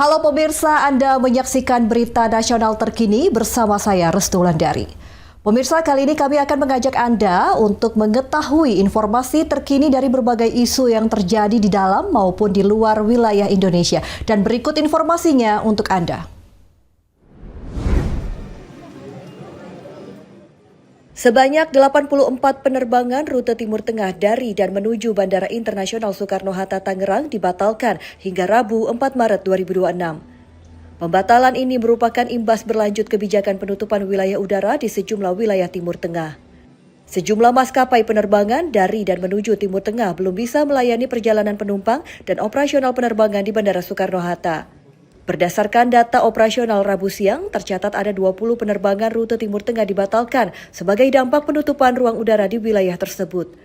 Halo pemirsa, Anda menyaksikan berita nasional terkini bersama saya Restu Wulandari. Pemirsa, kali ini kami akan mengajak Anda untuk mengetahui informasi terkini dari berbagai isu yang terjadi di dalam maupun di luar wilayah Indonesia. Dan berikut informasinya untuk Anda. Sebanyak 84 penerbangan rute Timur Tengah dari dan menuju Bandara Internasional Soekarno-Hatta Tangerang dibatalkan hingga Rabu 4 Maret 2026. Pembatalan ini merupakan imbas berlanjut kebijakan penutupan wilayah udara di sejumlah wilayah Timur Tengah. Sejumlah maskapai penerbangan dari dan menuju Timur Tengah belum bisa melayani perjalanan penumpang dan operasional penerbangan di Bandara Soekarno-Hatta. Berdasarkan data operasional Rabu siang, tercatat ada 20 penerbangan rute Timur Tengah dibatalkan sebagai dampak penutupan ruang udara di wilayah tersebut.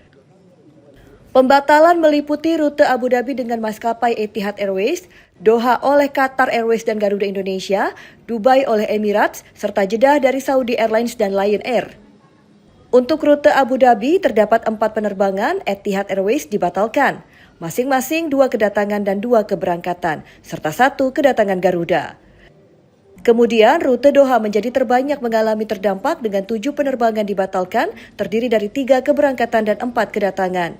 Pembatalan meliputi rute Abu Dhabi dengan maskapai Etihad Airways, Doha oleh Qatar Airways dan Garuda Indonesia, Dubai oleh Emirates, serta Jeddah dari Saudi Airlines dan Lion Air. Untuk rute Abu Dhabi, terdapat 4 penerbangan Etihad Airways dibatalkan. Masing-masing 2 kedatangan dan 2 keberangkatan, serta 1 kedatangan Garuda. Kemudian, rute Doha menjadi terbanyak mengalami terdampak dengan 7 penerbangan dibatalkan, terdiri dari 3 keberangkatan dan 4 kedatangan.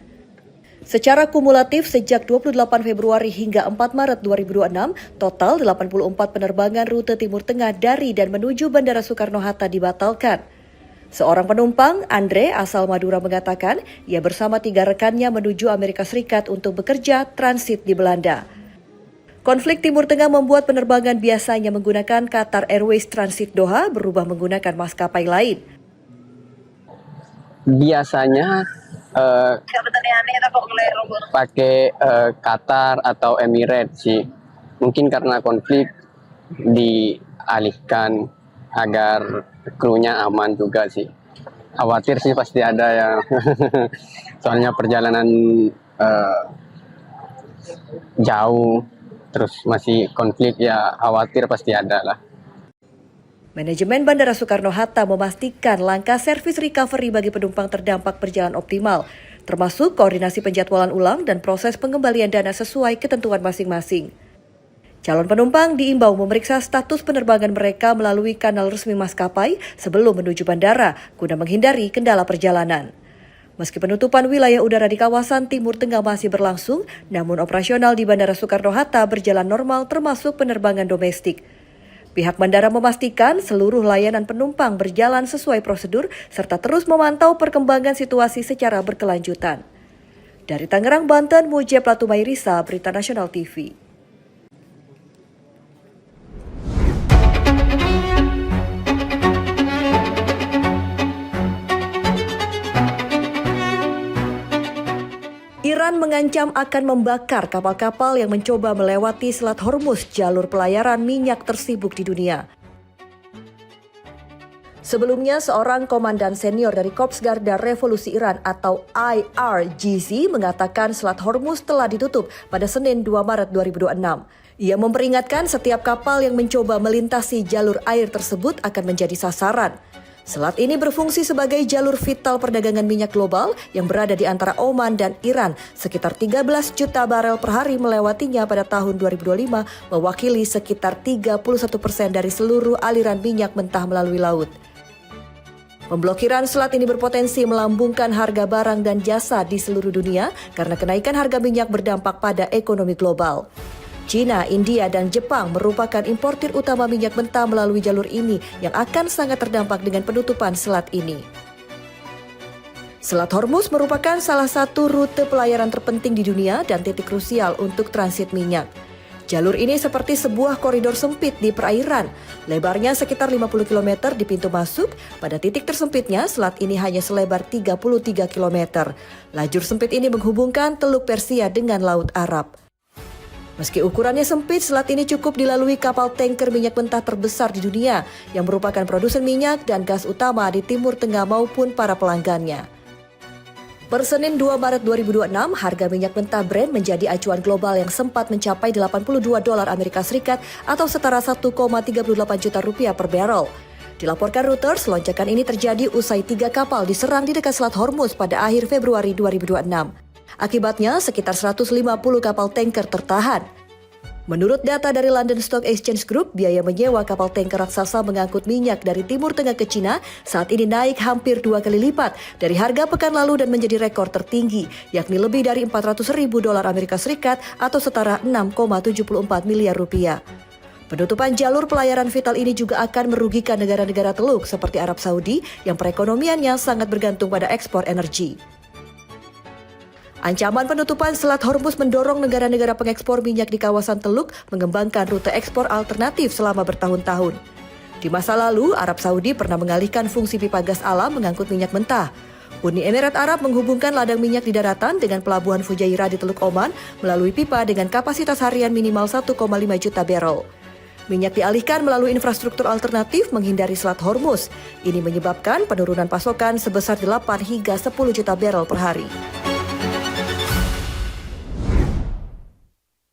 Secara kumulatif sejak 28 Februari hingga 4 Maret 2026, total 84 penerbangan rute Timur Tengah dari dan menuju Bandara Soekarno-Hatta dibatalkan. Seorang penumpang, Andre, asal Madura mengatakan, ia bersama 3 rekannya menuju Amerika Serikat untuk bekerja transit di Belanda. Konflik Timur Tengah membuat penerbangan biasanya menggunakan Qatar Airways Transit Doha berubah menggunakan maskapai lain. Biasanya pakai Qatar atau Emirates sih. Mungkin karena konflik dialihkan agar krunya aman juga sih. Khawatir sih pasti ada ya. Soalnya perjalanan jauh, terus masih konflik ya, khawatir pasti ada lah. Manajemen Bandara Soekarno-Hatta memastikan langkah servis recovery bagi penumpang terdampak berjalan optimal, termasuk koordinasi penjadwalan ulang dan proses pengembalian dana sesuai ketentuan masing-masing. Calon penumpang diimbau memeriksa status penerbangan mereka melalui kanal resmi maskapai sebelum menuju bandara guna menghindari kendala perjalanan. Meski penutupan wilayah udara di kawasan Timur Tengah masih berlangsung, namun operasional di Bandara Soekarno-Hatta berjalan normal termasuk penerbangan domestik. Pihak bandara memastikan seluruh layanan penumpang berjalan sesuai prosedur serta terus memantau perkembangan situasi secara berkelanjutan. Dari Tangerang, Banten, Mujib Latumairisa, Berita Nasional TV. Iran mengancam akan membakar kapal-kapal yang mencoba melewati Selat Hormuz, jalur pelayaran minyak tersibuk di dunia. Sebelumnya, seorang komandan senior dari Korps Garda Revolusi Iran atau IRGC mengatakan Selat Hormuz telah ditutup pada Senin 2 Maret 2026. Ia memperingatkan setiap kapal yang mencoba melintasi jalur air tersebut akan menjadi sasaran. Selat ini berfungsi sebagai jalur vital perdagangan minyak global yang berada di antara Oman dan Iran. Sekitar 13 juta barel per hari melewatinya pada tahun 2025, mewakili sekitar 31% dari seluruh aliran minyak mentah melalui laut. Pemblokiran selat ini berpotensi melambungkan harga barang dan jasa di seluruh dunia karena kenaikan harga minyak berdampak pada ekonomi global. China, India, dan Jepang merupakan importir utama minyak mentah melalui jalur ini yang akan sangat terdampak dengan penutupan selat ini. Selat Hormuz merupakan salah satu rute pelayaran terpenting di dunia dan titik krusial untuk transit minyak. Jalur ini seperti sebuah koridor sempit di perairan, lebarnya sekitar 50 km di pintu masuk. Pada titik tersempitnya, selat ini hanya selebar 33 km. Lajur sempit ini menghubungkan Teluk Persia dengan Laut Arab. Meski ukurannya sempit, selat ini cukup dilalui kapal tanker minyak mentah terbesar di dunia yang merupakan produsen minyak dan gas utama di Timur Tengah maupun para pelanggannya. Per Senin 2 Maret 2026, harga minyak mentah Brent menjadi acuan global yang sempat mencapai $82 Amerika Serikat atau setara 1,38 juta rupiah per barrel. Dilaporkan Reuters, lonjakan ini terjadi usai 3 kapal diserang di dekat Selat Hormuz pada akhir Februari 2026. Akibatnya, sekitar 150 kapal tanker tertahan. Menurut data dari London Stock Exchange Group, biaya menyewa kapal tanker raksasa mengangkut minyak dari Timur Tengah ke Cina saat ini naik hampir 2 kali lipat dari harga pekan lalu dan menjadi rekor tertinggi, yakni lebih dari 400.000 dolar Amerika Serikat atau setara 6,74 miliar rupiah. Penutupan jalur pelayaran vital ini juga akan merugikan negara-negara Teluk seperti Arab Saudi yang perekonomiannya sangat bergantung pada ekspor energi. Ancaman penutupan Selat Hormuz mendorong negara-negara pengekspor minyak di kawasan Teluk mengembangkan rute ekspor alternatif selama bertahun-tahun. Di masa lalu, Arab Saudi pernah mengalihkan fungsi pipa gas alam mengangkut minyak mentah. Uni Emirat Arab menghubungkan ladang minyak di daratan dengan pelabuhan Fujairah di Teluk Oman melalui pipa dengan kapasitas harian minimal 1,5 juta barrel. Minyak dialihkan melalui infrastruktur alternatif menghindari Selat Hormuz. Ini menyebabkan penurunan pasokan sebesar 8 hingga 10 juta barrel per hari.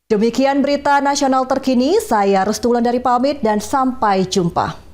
Demikian berita nasional terkini, saya Restu Wulandari pamit dan sampai jumpa.